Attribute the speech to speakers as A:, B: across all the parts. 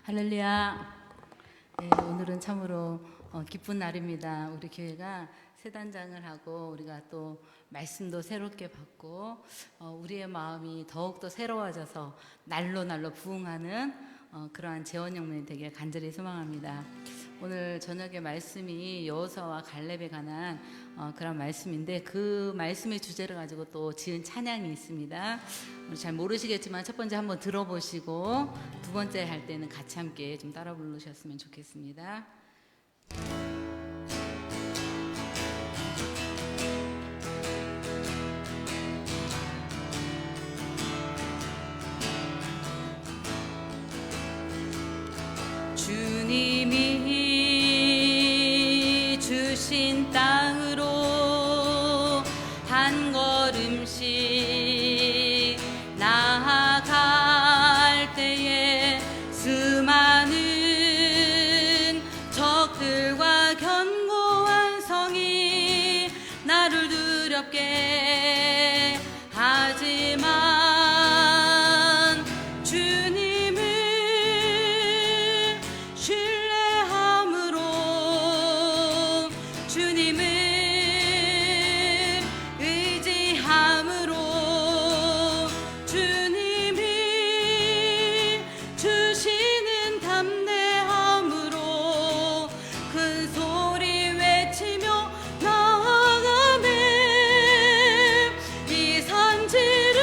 A: 할렐루야. 네, 오늘은 참으로 기쁜 날입니다. 우리 교회가 세단장을 하고 우리가 또 말씀도 새롭게 받고 우리의 마음이 더욱더 새로워져서 날로 부흥하는 그러한 재원영문이 되길 간절히 소망합니다. 오늘 저녁에 말씀이 여호수아와 갈렙에 관한 그런 말씀인데, 그 말씀의 주제를 가지고 또 지은 찬양이 있습니다. 잘 모르시겠지만 첫 번째 한번 들어보시고 두 번째 할 때는 같이 함께 좀 따라 부르셨으면 좋겠습니다. 주님이 주신 땅으로 한 걸음씩 나아갈 때에 수많은 적들과 견고한 성이 나를 두렵게 하지만 주님을 신뢰함으로, 주님을 의지함으로, 주님이 주시는 담대함으로 큰 소리 외치며 나아가네. 이 산지를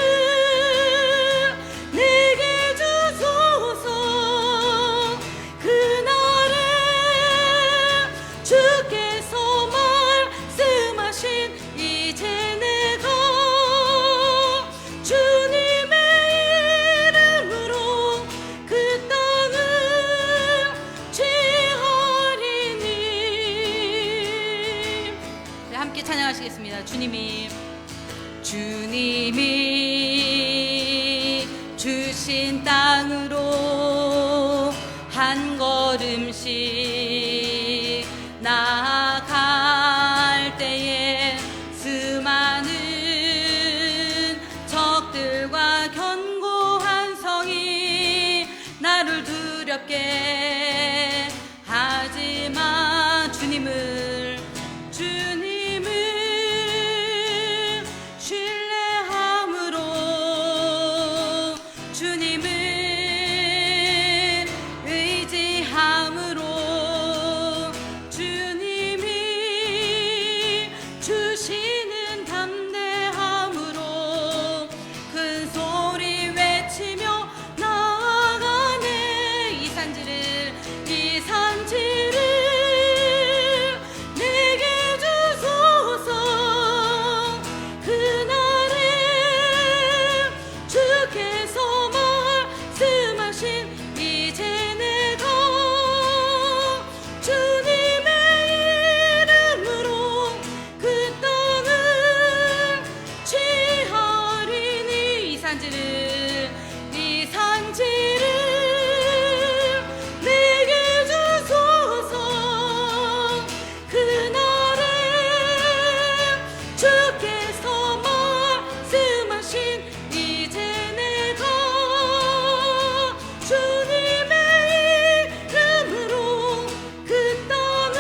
A: 내게 주소서. 그날에 주께서 말씀하신 이제 내가 주님의 이름으로 그 땅을 취하리니. 네, 함께 찬양하시겠습니다. 주님이 주신 땅으로 한 걸음씩 나아갈 때에 수많은 적들과 견고한 성이 나를 두렵게 하지만 주님을 신뢰함으로, 주님을 의지함으로, 주님이 주시는 담대함으로 큰 소리 외치며 나아가네. 이 산지를 내게 주소서. 그날에 주께서 말씀하신 이제 내가 주님의 이름으로 그 땅을 취하리니. 이 산지를 내게 주소서. 그날에 주께서 말씀하신 이제 내가 주님의 이름으로 그 땅을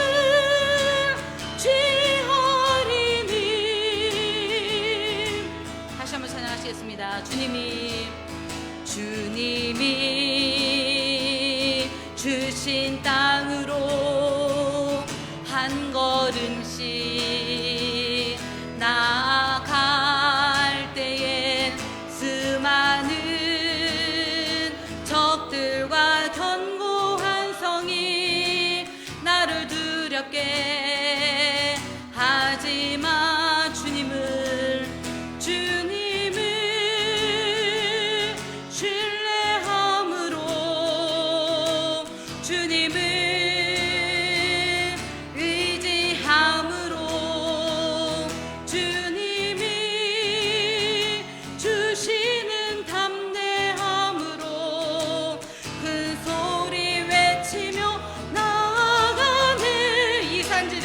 A: 취하리니. 다시 한번 찬양하시겠습니다. 주님이 주신 땅으로 한 걸음씩 나아갈 때엔 수많은 적들과 견고한 성이 나를 두렵게 하지만 주님을 신뢰함으로, 주님을 의지함으로, 주님이 주시는 담대함으로 큰 소리 외치며 나아가네. 이 산지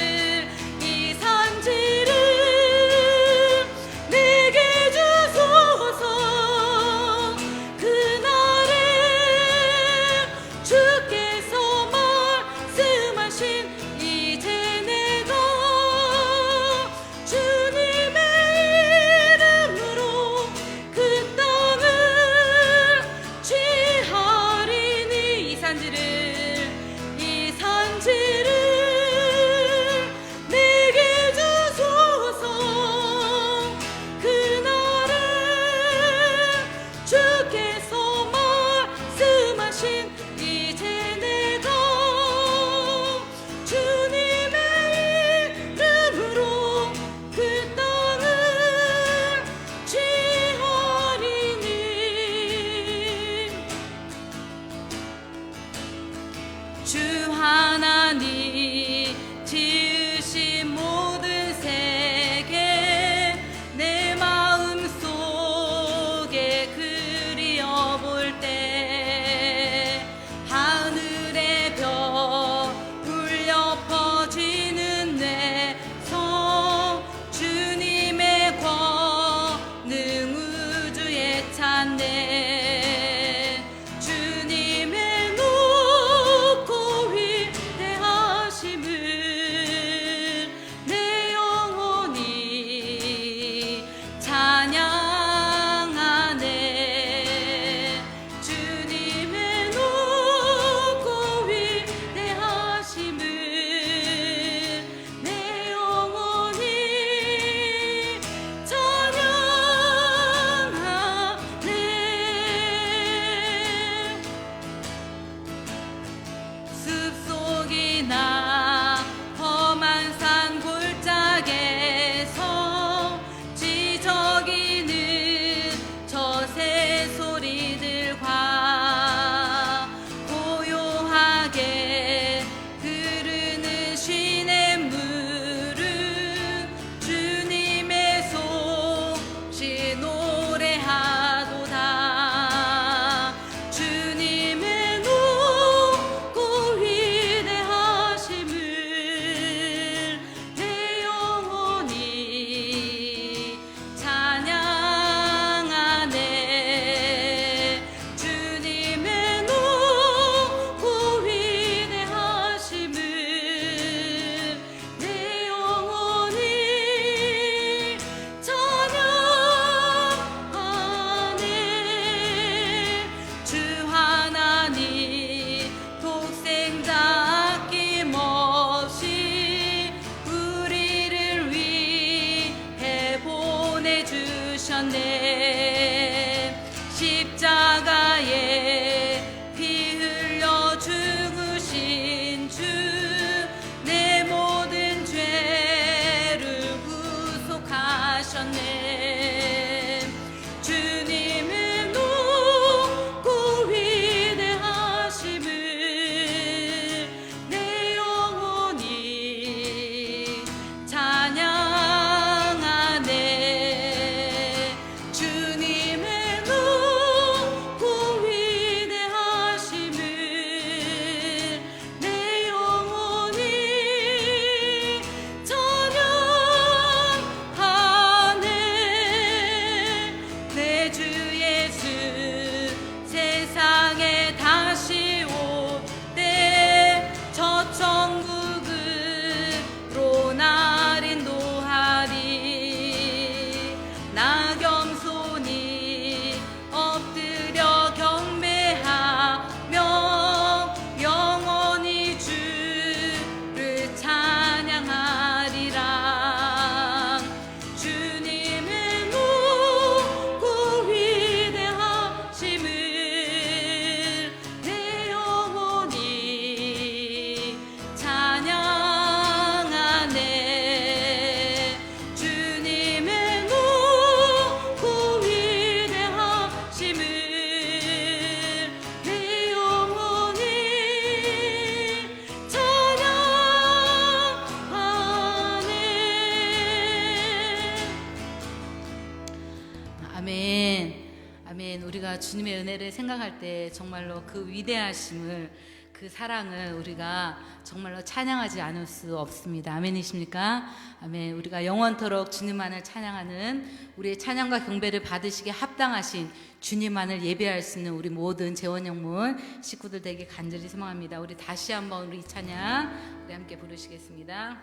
A: 우리가 주님의 은혜를 생각할 때 정말로 그 위대하심을, 그 사랑을 우리가 정말로 찬양하지 않을 수 없습니다. 아멘이십니까? 아멘. 우리가 영원토록 주님만을 찬양하는, 우리의 찬양과 경배를 받으시기에 합당하신 주님만을 예배할 수 있는 우리 모든 재원영문 식구들 되게 간절히 소망합니다. 우리 다시 한번 우리 이 찬양 우리 함께 부르시겠습니다.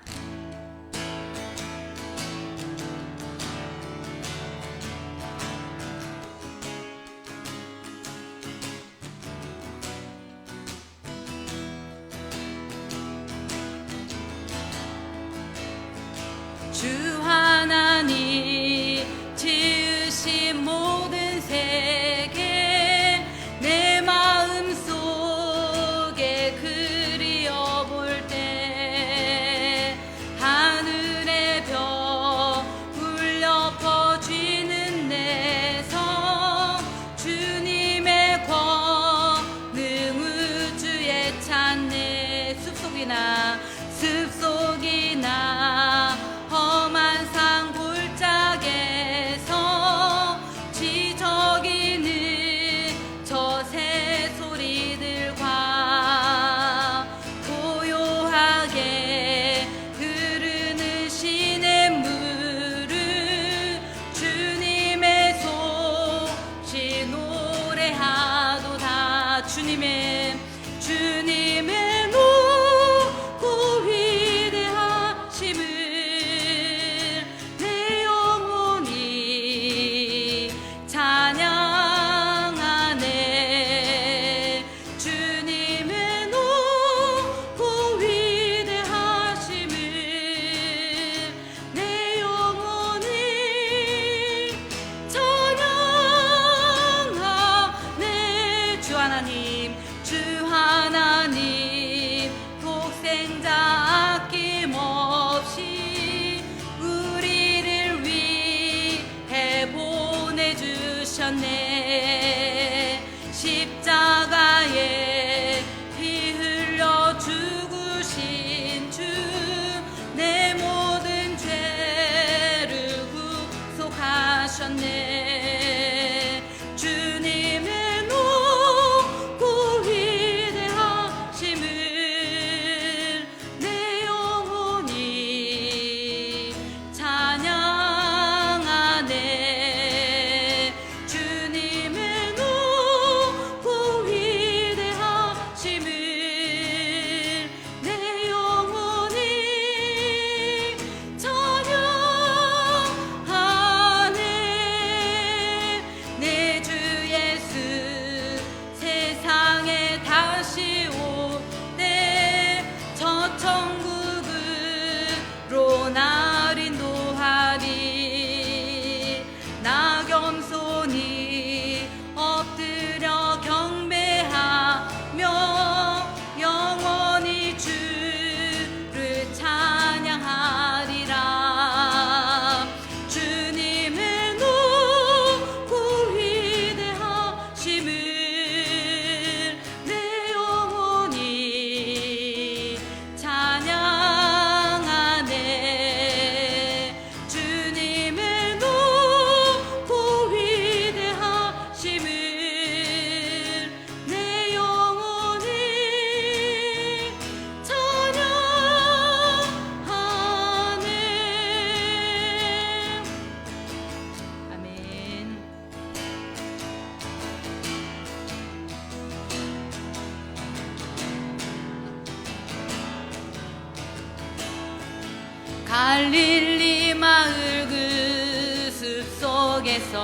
A: 주 하나님 지으신 모든 세계 내 마음속에 그리워볼 때 하늘의 별 울려 퍼지는 내 성 주님의 권능 우주에 찬네. 숲속이나 험한 산 골짜기에서 지저귀는 저 새소리들과 고요하게 흐르는 시냇물을 주님의 솜씨 노래하도다. 주님의 높고 위대하심을 내 영혼이 찬양하네. 주님의 높고 위대하심을 내 영혼이 찬양하네. 주 하나님 독생자 아낌없이 우리를 위해 보내주셨네. 십자가에 피 흘려 죽으신 주 내 모든 죄를 구속하셨네. 주님의 높고 위대하심을 내 영혼이 찬양하네. 주님의 높고 위대하심을 내 영혼이 찬양하네. 내 주 예수 세상에 다시 올 때 저 천국으로 날 인도하리. 나 겸손히 엎드려 경배하며 영원히 주를 찬양하리라. 주님의 높고 위대하심을 내 영혼이 찬양하네. 주님의 높고 위대하심을 내 영혼이 찬양하네. 아멘. 갈릴리 마을 그 숲속에서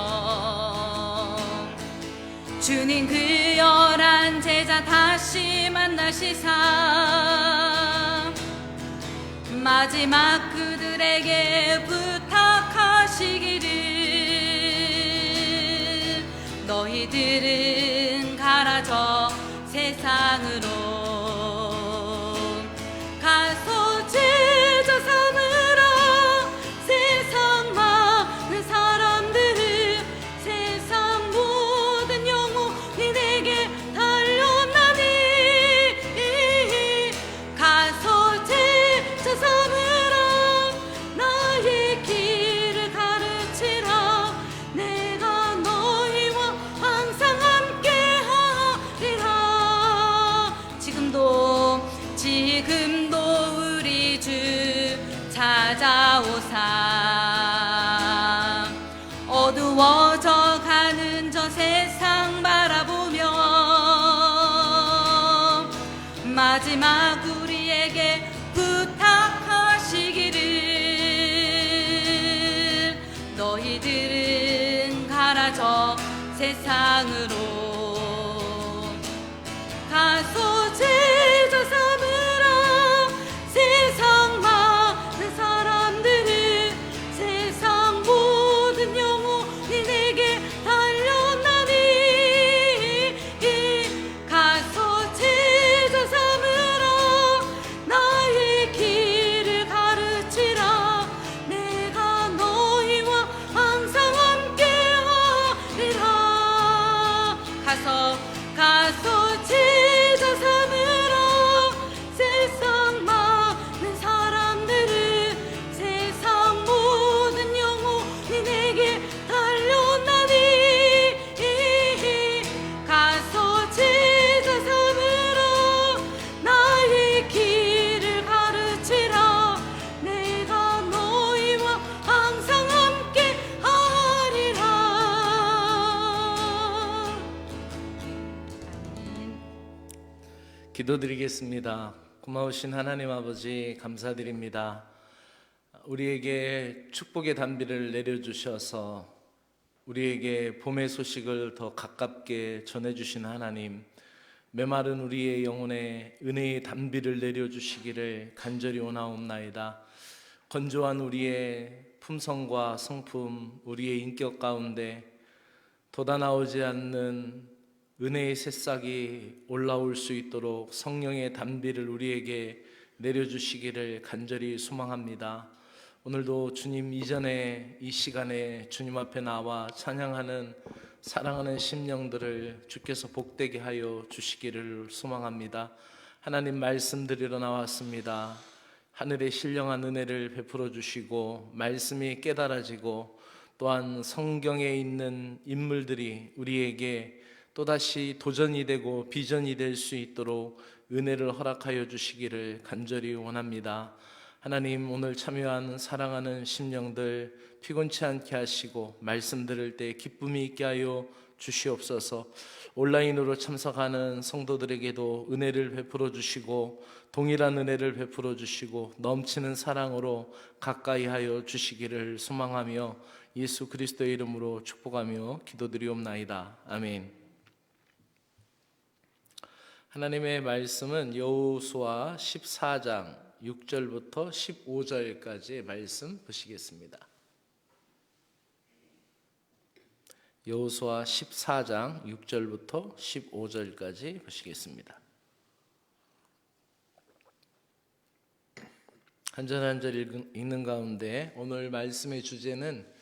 A: 주님 그 11 제자 다시 만나시사 마지막 그들에게 부탁하시기를 너희들은 가라 저 세상으로 가서 제자 삼으라. 세상 많은 사람들을 세상 모든 영혼이 내게 달려나니 가서 제자 삼으라. 나의 길을 가르치라. 내가 너희와 항상 세상으로 가서 제자 삼으라. 세상 많은 사람들은 세상 모든 영혼이 내게 달려나니 가서 제자 삼으라. 나의 길을 가르치라. 내가 너희와 항상 함께하리라. 가서 제자 삼으라. 세상 많은 사람들은 세상 모든 영혼이 내게 달려나니 가서 제자 삼으라. 나의 길을 가르치라. 내가 너희와 항상 함께하리라.
B: 기도드리겠습니다. 고마우신 하나님 아버지 감사드립니다. 우리에게 축복의 단비를 내려주셔서 우리에게 봄의 소식을 더 가깝게 전해주신 하나님, 메마른 우리의 영혼에 은혜의 단비를 내려주시기를 간절히 원하옵나이다. 건조한 우리의 품성과 성품, 우리의 인격 가운데 돋아나오지 않는 은혜의 새싹이 올라올 수 있도록 성령의 단비를 우리에게 내려주시기를 간절히 소망합니다. 오늘도 주님 이전에 이 시간에 주님 앞에 나와 찬양하는 사랑하는 심령들을 주께서 복되게 하여 주시기를 소망합니다. 하나님 말씀드리러 나왔습니다. 하늘의 신령한 은혜를 베풀어 주시고 말씀이 깨달아지고 또한 성경에 있는 인물들이 우리에게 또다시 도전이 되고 비전이 될 수 있도록 은혜를 허락하여 주시기를 간절히 원합니다. 하나님, 오늘 참여한 사랑하는 심령들 피곤치 않게 하시고 말씀 들을 때 기쁨이 있게 하여 주시옵소서. 온라인으로 참석하는 성도들에게도 은혜를 베풀어 주시고 동일한 은혜를 베풀어 주시고 넘치는 사랑으로 가까이 하여 주시기를 소망하며 예수 그리스도의 이름으로 축복하며 기도드리옵나이다. 아멘. 하나님의 말씀은 여호수아 14장 6절부터 15절까지의 말씀 보시겠습니다. 여호수아 14장 6절부터 15절까지 보시겠습니다. 한 절 한 절 읽는 가운데 오늘 말씀의 주제는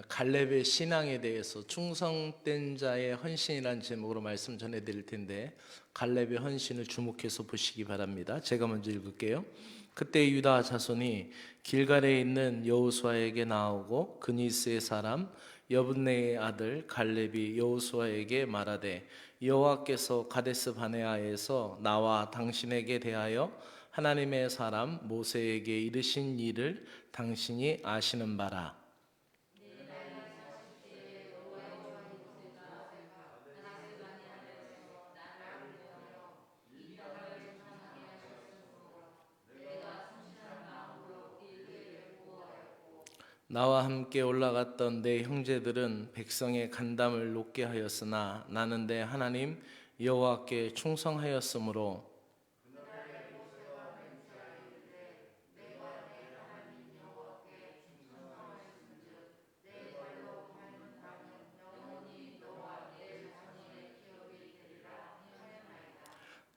B: 갈렙의 신앙에 대해서 충성된 자의 헌신이라는 제목으로 말씀 전해드릴 텐데 갈렙의 헌신을 주목해서 보시기 바랍니다. 제가 먼저 읽을게요. 그때 유다 자손이 길갈에 있는 여호수아에게 나오고 그니스의 사람 여분네의 아들 갈렙이 여호수아에게 말하되 여호와께서 가데스 바네아에서 나와 당신에게 대하여 하나님의 사람 모세에게 이르신 일을 당신이 아시는 바라. 나와 함께 올라갔던 내 형제들은 백성의 간담을 높게 하였으나 나는 내 하나님 여호와께 충성하였으므로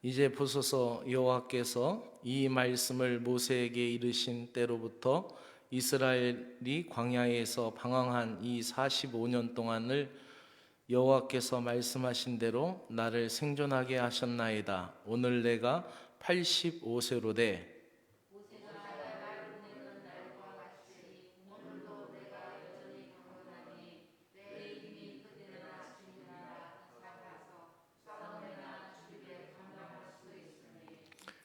B: 이제 보소서 여호와께서 이 말씀을 모세에게 이르신 때로부터 이스라엘이 광야에서 방황한 이 45년 동안을 여호와께서 말씀하신 대로 나를 생존하게 하셨나이다. 오늘 내가 85세로 돼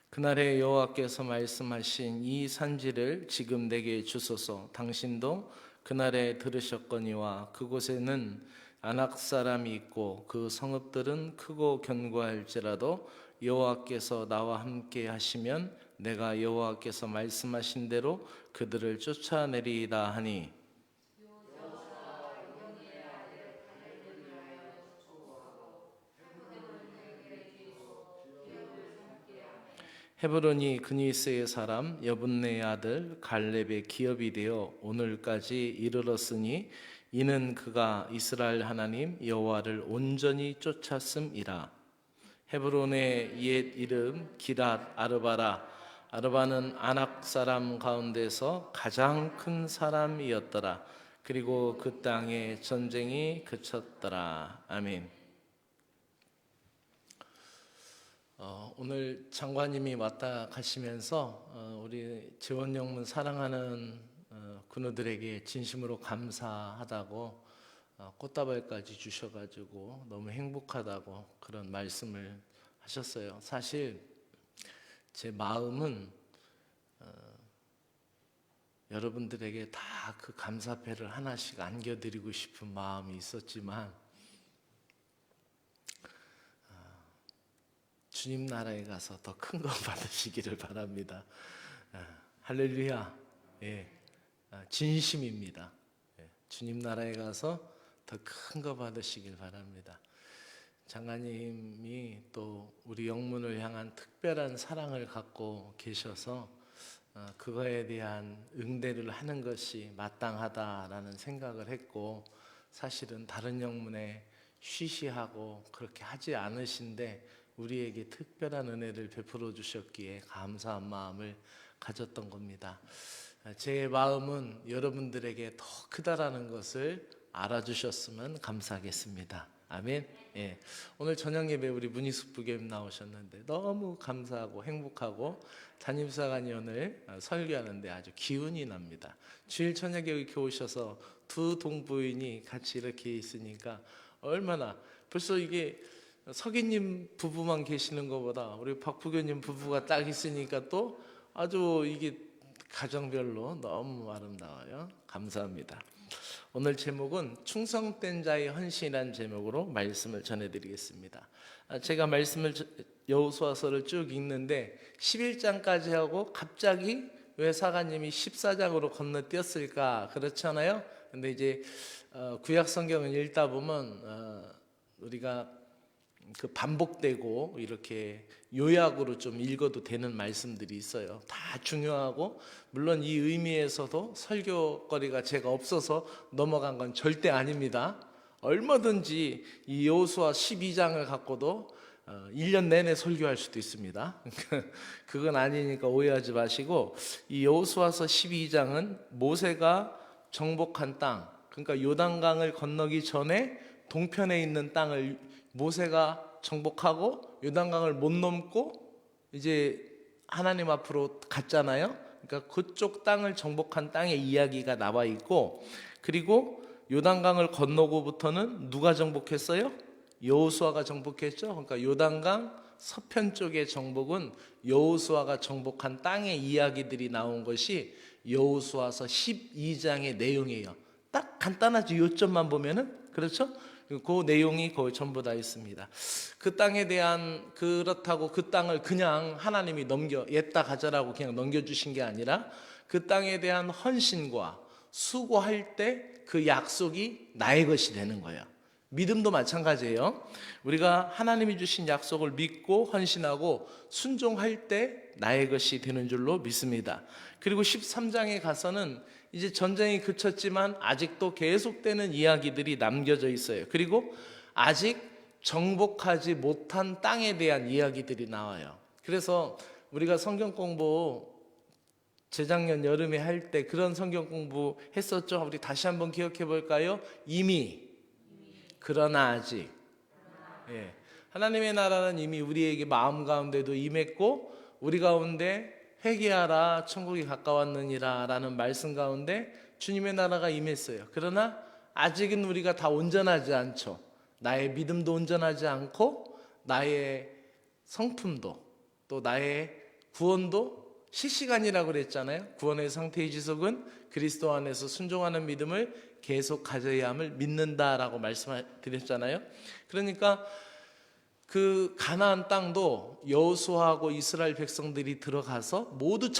B: 그날에 여호와께서 말씀하신 이 산지를 지금 내게 주소서. 당신도 그날에 들으셨거니와 그곳에는 아낙 사람이 있고 그 성읍들은 크고 견고할지라도 여호와께서 나와 함께 하시면 내가 여호와께서 말씀하신 대로 그들을 쫓아내리이다 하니 헤브론이 그니스의 사람 여분네의 아들 갈렙의 기업이 되어 오늘까지 이르렀으니 이는 그가 이스라엘 하나님 여호와를 온전히 쫓았음이라. 헤브론의 옛 이름 기랏 아르바라. 아르바는 아낙 사람 가운데서 가장 큰 사람이었더라. 그리고 그 땅에 전쟁이 그쳤더라. 아멘. 오늘 장관님이 왔다 가시면서 우리 재원영문 사랑하는 군우들에게 진심으로 감사하다고 꽃다발까지 주셔가지고 너무 행복하다고 그런 말씀을 하셨어요. 사실 제 마음은 여러분들에게 다 그 감사패를 하나씩 안겨드리고 싶은 마음이 있었지만 주님 나라에 가서 더 큰 거 받으시기를 바랍니다. 할렐루야. 예, 진심입니다. 예, 주님 나라에 가서 더 큰 거 받으시길 바랍니다. 장관님이 또 우리 영문을 향한 특별한 사랑을 갖고 계셔서 그거에 대한 응대를 하는 것이 마땅하다라는 생각을 했고, 사실은 다른 영문에 쉬쉬하고 그렇게 하지 않으신데 우리에게 특별한 은혜를 베풀어 주셨기에 감사한 마음을 가졌던 겁니다. 제 마음은 여러분들에게 더 크다라는 것을 알아주셨으면 감사하겠습니다. 아멘. 예. 오늘 저녁 예배 우리 문희숙 부교님 나오셨는데 너무 감사하고 행복하고 담임사관이 오늘 설교하는데 아주 기운이 납니다. 주일 저녁에 이렇게 오셔서 두 동부인이 같이 이렇게 있으니까 얼마나, 벌써 이게 석이님 부부만 계시는 것보다 우리 박 부교님 부부가 딱 있으니까 또 아주 이게 가정별로 너무 아름다워요. 감사합니다. 오늘 제목은 충성된 자의 헌신이라는 제목으로 말씀을 전해드리겠습니다. 제가 말씀을 여호수아서를 쭉 읽는데 11장까지 하고 갑자기 왜 사관님이 14장으로 건너뛰었을까, 그렇잖아요. 근데 이제 구약 성경을 읽다 보면 우리가 그 반복되고 이렇게 요약으로 좀 읽어도 되는 말씀들이 있어요. 다 중요하고, 물론 이 의미에서도 설교거리가 제가 없어서 넘어간 건 절대 아닙니다. 얼마든지 이 여호수아 12장을 갖고도 1년 내내 설교할 수도 있습니다. 그건 아니니까 오해하지 마시고, 이 여호수아서 12장은 모세가 정복한 땅, 그러니까 요단강을 건너기 전에 동편에 있는 땅을 모세가 정복하고 요단강을 못 넘고 이제 하나님 앞으로 갔잖아요. 그러니까 그쪽 땅을 정복한 땅의 이야기가 나와 있고, 그리고 요단강을 건너고부터는 누가 정복했어요? 여호수아가 정복했죠. 그러니까 요단강 서편 쪽의 정복은 여호수아가 정복한 땅의 이야기들이 나온 것이 여호수아서 12장의 내용이에요. 딱 간단하지, 요점만 보면은. 그렇죠? 그 내용이 거의 전부 다 있습니다. 그 땅에 대한, 그렇다고 그 땅을 그냥 하나님이 옛다 가져라고 그냥 넘겨주신 게 아니라 그 땅에 대한 헌신과 수고할 때 그 약속이 나의 것이 되는 거예요. 믿음도 마찬가지예요. 우리가 하나님이 주신 약속을 믿고 헌신하고 순종할 때 나의 것이 되는 줄로 믿습니다. 그리고 13장에 가서는 이제 전쟁이 그쳤지만 아직도 계속되는 이야기들이 남겨져 있어요. 그리고 아직 정복하지 못한 땅에 대한 이야기들이 나와요. 그래서 우리가 성경 공부 재작년 여름에 할 때 그런 성경 공부 했었죠. 우리 다시 한번 기억해 볼까요? 이미, 그러나 아직. 예. 하나님의 나라는 이미 우리에게 마음 가운데도 임했고, 우리 가운데 회개하라 천국이 가까웠느니라 라는 말씀 가운데 주님의 나라가 임했어요. 그러나 아직은 우리가 다 온전하지 않죠. 나의 믿음도 온전하지 않고, 나의 성품도, 또 나의 구원도 실시간이라고 그랬잖아요. 구원의 상태의 지속은 그리스도 안에서 순종하는 믿음을 계속 가져야 함을 믿는다라고 말씀드렸잖아요. 그러니까 그 가나안 땅도 여호수아하고 이스라엘 백성들이 들어가서 모두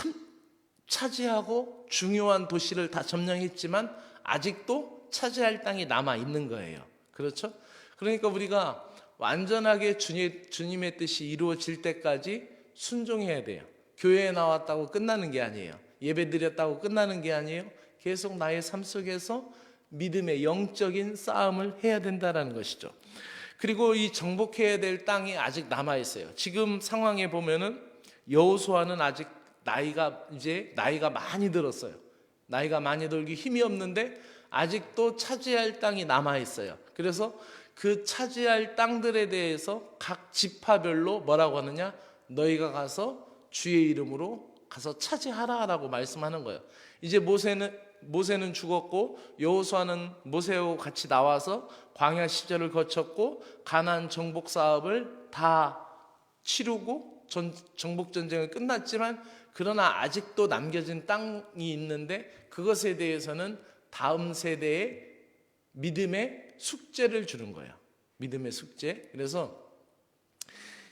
B: 차지하고 중요한 도시를 다 점령했지만 아직도 차지할 땅이 남아 있는 거예요. 그렇죠? 그러니까 우리가 완전하게 주님의 뜻이 이루어질 때까지 순종해야 돼요. 교회에 나왔다고 끝나는 게 아니에요. 예배 드렸다고 끝나는 게 아니에요. 계속 나의 삶 속에서 믿음의 영적인 싸움을 해야 된다는 것이죠. 그리고 이 정복해야 될 땅이 아직 남아 있어요. 지금 상황에 보면은 여호수아는 아직 나이가 많이 들었어요. 나이가 많이 들기 힘이 없는데 아직도 차지할 땅이 남아 있어요. 그래서 그 차지할 땅들에 대해서 각 지파별로 뭐라고 하느냐? 너희가 가서 주의 이름으로 가서 차지하라라고 말씀하는 거예요. 이제 모세는 죽었고 여호수아는 모세하고 같이 나와서 광야 시절을 거쳤고 가나안 정복 사업을 다 치르고 정복 전쟁은 끝났지만 그러나 아직도 남겨진 땅이 있는데 그것에 대해서는 다음 세대에 믿음의 숙제를 주는 거예요. 믿음의 숙제. 그래서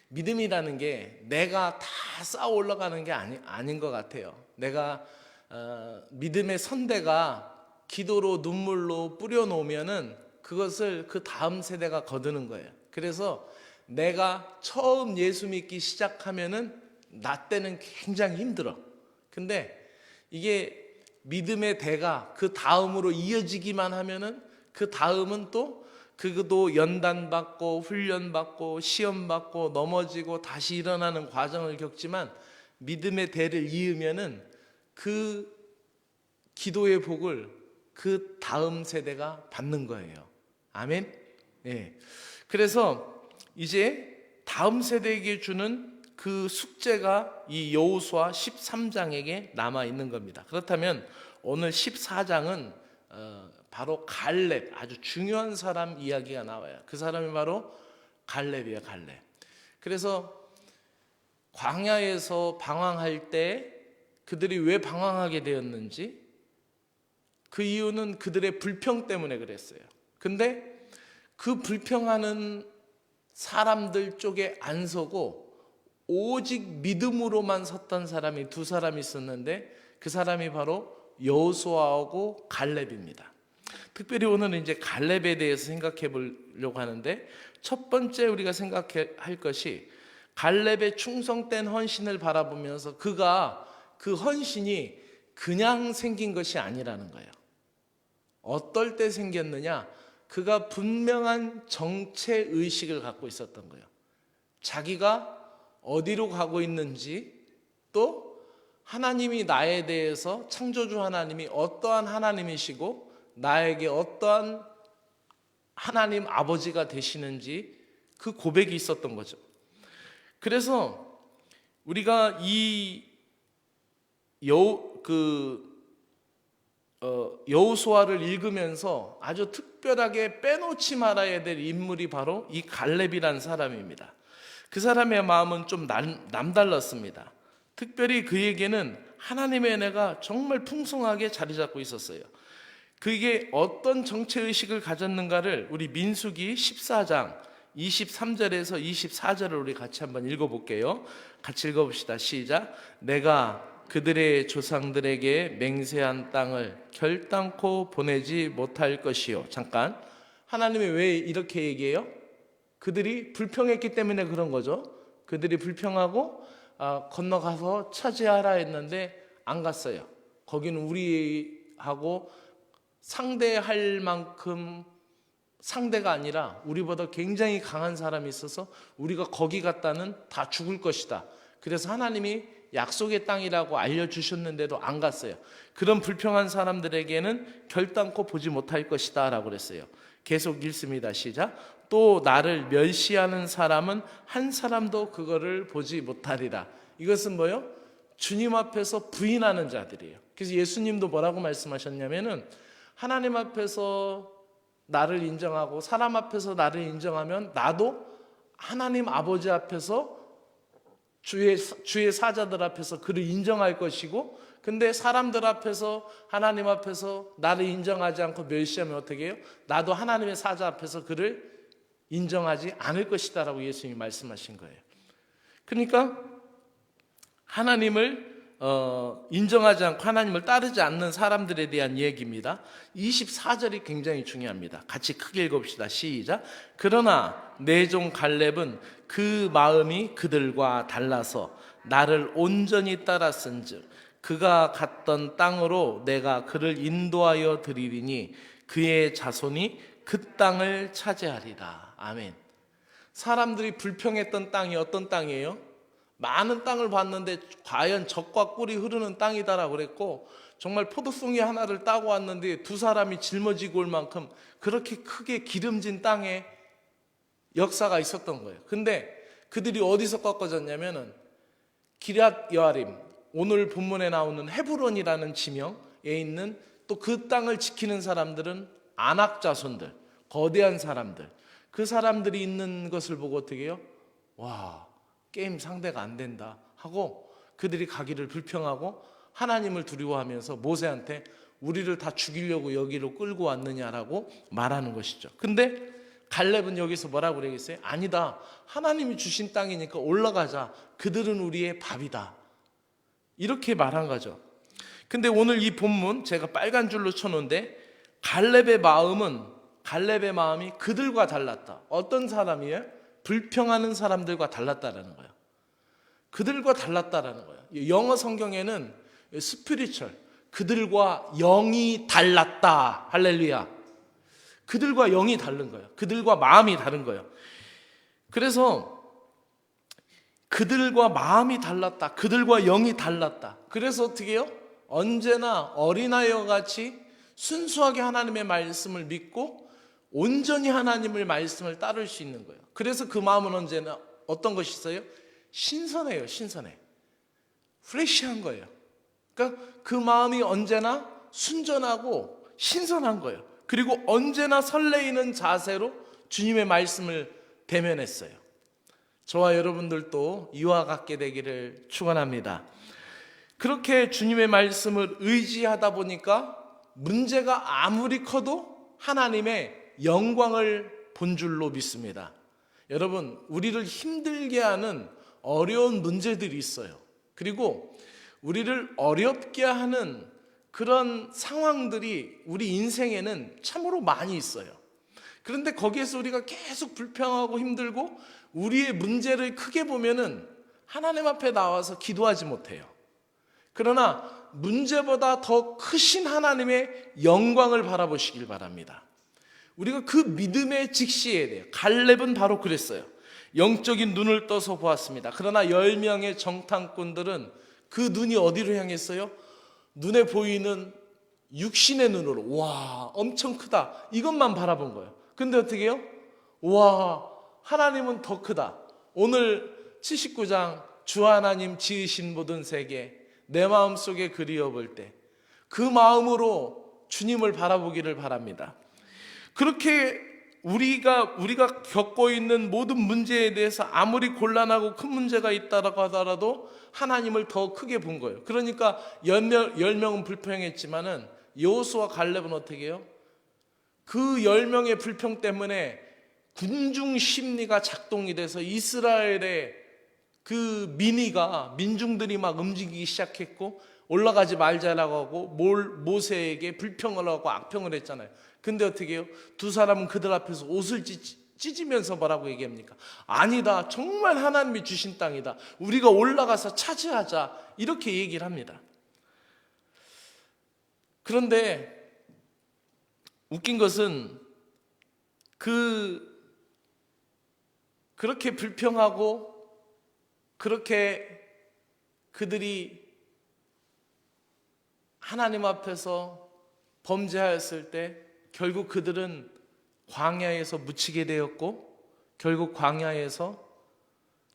B: 믿음이라는 게 내가 다 쌓아 올라가는 게 아닌 것 같아요. 내가 믿음의 선대가 기도로 눈물로 뿌려놓으면은 그것을 그 다음 세대가 거두는 거예요. 그래서 내가 처음 예수 믿기 시작하면은 나 때는 굉장히 힘들어. 근데 이게 믿음의 대가 그 다음으로 이어지기만 하면은 그 다음은 또 그것도 연단받고 훈련받고 시험받고 넘어지고 다시 일어나는 과정을 겪지만 믿음의 대를 이으면은 그 기도의 복을 그 다음 세대가 받는 거예요. 아멘. 네. 그래서 이제 다음 세대에게 주는 그 숙제가 이 여호수아 13장에게 남아 있는 겁니다. 그렇다면 오늘 14장은 바로 갈렙, 아주 중요한 사람 이야기가 나와요. 그 사람이 바로 갈렙이에요. 갈렙. 그래서 광야에서 방황할 때 그들이 왜 방황하게 되었는지 그 이유는 그들의 불평 때문에 그랬어요. 근데 그 불평하는 사람들 쪽에 안 서고 오직 믿음으로만 섰던 사람이 두 사람이 있었는데 그 사람이 바로 여호수아하고 갈렙입니다. 특별히 오늘은 이제 갈렙에 대해서 생각해 보려고 하는데 첫 번째 우리가 생각할 것이 갈렙의 충성된 헌신을 바라보면서 그가 그 헌신이 그냥 생긴 것이 아니라는 거예요. 어떨 때 생겼느냐? 그가 분명한 정체의식을 갖고 있었던 거예요. 자기가 어디로 가고 있는지 또 하나님이 나에 대해서 창조주 하나님이 어떠한 하나님이시고 나에게 어떠한 하나님 아버지가 되시는지 그 고백이 있었던 거죠. 그래서 우리가 이 여호수아를 읽으면서 아주 특별하게 빼놓지 말아야 될 인물이 바로 이 갈렙이라는 사람입니다. 그 사람의 마음은 좀 남달랐습니다. 특별히 그에게는 하나님의 은혜가 정말 풍성하게 자리 잡고 있었어요. 그게 어떤 정체의식을 가졌는가를 우리 민수기 14장 23절에서 24절을 우리 같이 한번 읽어볼게요. 같이 읽어봅시다. 시작. 내가 그들의 조상들에게 맹세한 땅을 결단코 보내지 못할 것이요. 잠깐, 하나님이 왜 이렇게 얘기해요? 그들이 불평했기 때문에 그런 거죠. 그들이 불평하고 건너가서 차지하라 했는데 안 갔어요. 거기는 우리하고 상대할 만큼 상대가 아니라 우리보다 굉장히 강한 사람이 있어서 우리가 거기 갔다는 다 죽을 것이다. 그래서 하나님이 약속의 땅이라고 알려주셨는데도 안 갔어요. 그런 불평한 사람들에게는 결단코 보지 못할 것이다 라고 그랬어요. 계속 읽습니다. 시작. 또 나를 멸시하는 사람은 한 사람도 그거를 보지 못하리라. 이것은 뭐요? 주님 앞에서 부인하는 자들이에요. 그래서 예수님도 뭐라고 말씀하셨냐면은 하나님 앞에서 나를 인정하고 사람 앞에서 나를 인정하면 나도 하나님 아버지 앞에서 주의 사자들 앞에서 그를 인정할 것이고, 근데 사람들 앞에서 하나님 앞에서 나를 인정하지 않고 멸시하면 어떻게 해요? 나도 하나님의 사자 앞에서 그를 인정하지 않을 것이다 라고 예수님이 말씀하신 거예요. 그러니까 하나님을 인정하지 않고 하나님을 따르지 않는 사람들에 대한 얘기입니다. 24절이 굉장히 중요합니다. 같이 크게 읽어봅시다. 시작. 그러나 내 종 갈렙은 그 마음이 그들과 달라서 나를 온전히 따랐은즉 그가 갔던 땅으로 내가 그를 인도하여 드리리니 그의 자손이 그 땅을 차지하리라. 아멘. 사람들이 불평했던 땅이 어떤 땅이에요? 많은 땅을 봤는데 과연 젖과 꿀이 흐르는 땅이다라고 그랬고, 정말 포도송이 하나를 따고 왔는데 두 사람이 짊어지고 올 만큼 그렇게 크게 기름진 땅에 역사가 있었던 거예요. 근데 그들이 어디서 꺾어졌냐면은 기럇 여아림, 오늘 본문에 나오는 헤브론이라는 지명에 있는, 또 그 땅을 지키는 사람들은 아낙 자손들, 거대한 사람들, 그 사람들이 있는 것을 보고 어떻게 해요? 와, 게임 상대가 안 된다 하고 그들이 가기를 불평하고 하나님을 두려워하면서 모세한테 우리를 다 죽이려고 여기로 끌고 왔느냐라고 말하는 것이죠. 근데 갈렙은 여기서 뭐라고 그러겠어요? 아니다, 하나님이 주신 땅이니까 올라가자, 그들은 우리의 밥이다, 이렇게 말한 거죠. 근데 오늘 이 본문 제가 빨간 줄로 쳐놓은데, 갈렙의 마음이 그들과 달랐다. 어떤 사람이에요? 불평하는 사람들과 달랐다라는 거예요. 그들과 달랐다라는 거예요. 영어 성경에는 스피리추얼, 그들과 영이 달랐다. 할렐루야. 그들과 영이 다른 거예요. 그들과 마음이 다른 거예요. 그래서 그들과 마음이 달랐다, 그들과 영이 달랐다. 그래서 어떻게 해요? 언제나 어린아이와 같이 순수하게 하나님의 말씀을 믿고 온전히 하나님의 말씀을 따를 수 있는 거예요. 그래서 그 마음은 언제나 어떤 것이 있어요? 신선해요. 신선해. 프레시한 거예요. 그러니까 그 마음이 언제나 순전하고 신선한 거예요. 그리고 언제나 설레이는 자세로 주님의 말씀을 대면했어요. 저와 여러분들도 이와 같게 되기를 축원합니다. 그렇게 주님의 말씀을 의지하다 보니까 문제가 아무리 커도 하나님의 영광을 본 줄로 믿습니다. 여러분, 우리를 힘들게 하는 어려운 문제들이 있어요. 그리고 우리를 어렵게 하는 그런 상황들이 우리 인생에는 참으로 많이 있어요. 그런데 거기에서 우리가 계속 불평하고 힘들고 우리의 문제를 크게 보면은 하나님 앞에 나와서 기도하지 못해요. 그러나 문제보다 더 크신 하나님의 영광을 바라보시길 바랍니다. 우리가 그 믿음의 직시해야 돼요. 갈렙은 바로 그랬어요. 영적인 눈을 떠서 보았습니다. 그러나 10명의 정탐꾼들은 그 눈이 어디로 향했어요? 눈에 보이는 육신의 눈으로, 와, 엄청 크다, 이것만 바라본 거예요. 근데 어떻게 해요? 와, 하나님은 더 크다. 오늘 79장 주 하나님 지으신 모든 세계 내 마음속에 그리워 볼 때 그 마음으로 주님을 바라보기를 바랍니다. 그렇게 우리가 겪고 있는 모든 문제에 대해서 아무리 곤란하고 큰 문제가 있다고 하더라도 하나님을 더 크게 본 거예요. 그러니까 10명은 불평했지만은 여호수아 갈렙은 어떻게 해요? 그 10명의 불평 때문에 군중 심리가 작동이 돼서 이스라엘의 그 민중들이 막 움직이기 시작했고, 올라가지 말자라고 하고 모세에게 불평을 하고 악평을 했잖아요. 근데 어떻게 해요? 두 사람은 그들 앞에서 옷을 찢으면서 뭐라고 얘기합니까? 아니다, 정말 하나님이 주신 땅이다, 우리가 올라가서 차지하자, 이렇게 얘기를 합니다. 그런데 웃긴 것은 그렇게 불평하고 그렇게 그들이 하나님 앞에서 범죄하였을 때 결국 그들은 광야에서 묻히게 되었고, 결국 광야에서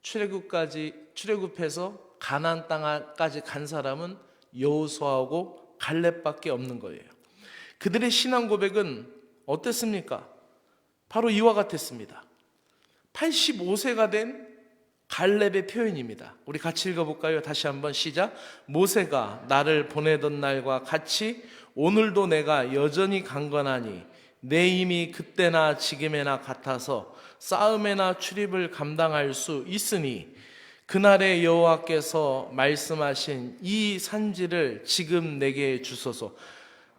B: 출애굽해서 가나안 땅까지 간 사람은 여호수아하고 갈렙밖에 없는 거예요. 그들의 신앙 고백은 어땠습니까? 바로 이와 같았습니다. 85세가 된 갈렙의 표현입니다. 우리 같이 읽어볼까요? 다시 한번 시작. 모세가 나를 보내던 날과 같이 오늘도 내가 여전히 강건하니 내 힘이 그때나 지금에나 같아서 싸움에나 출입을 감당할 수 있으니 그날의 여호와께서 말씀하신 이 산지를 지금 내게 주소서.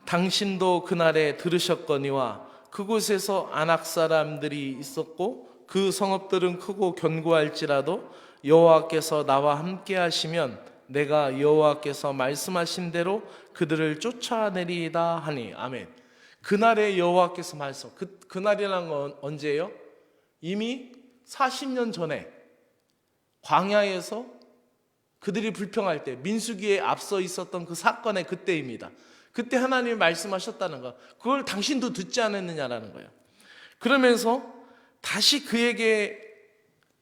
B: 당신도 그날에 들으셨거니와 그곳에서 아낙 사람들이 있었고 그 성읍들은 크고 견고할지라도 여호와께서 나와 함께 하시면 내가 여호와께서 말씀하신 대로 그들을 쫓아내리이다 하니. 아멘. 그날에 여호와께서 말씀, 그날이라는 건 언제예요? 이미 40년 전에 광야에서 그들이 불평할 때, 민수기에 앞서 있었던 그 사건의 그때입니다. 그때 하나님이 말씀하셨다는 거, 그걸 당신도 듣지 않았느냐라는 거예요. 그러면서 다시 그에게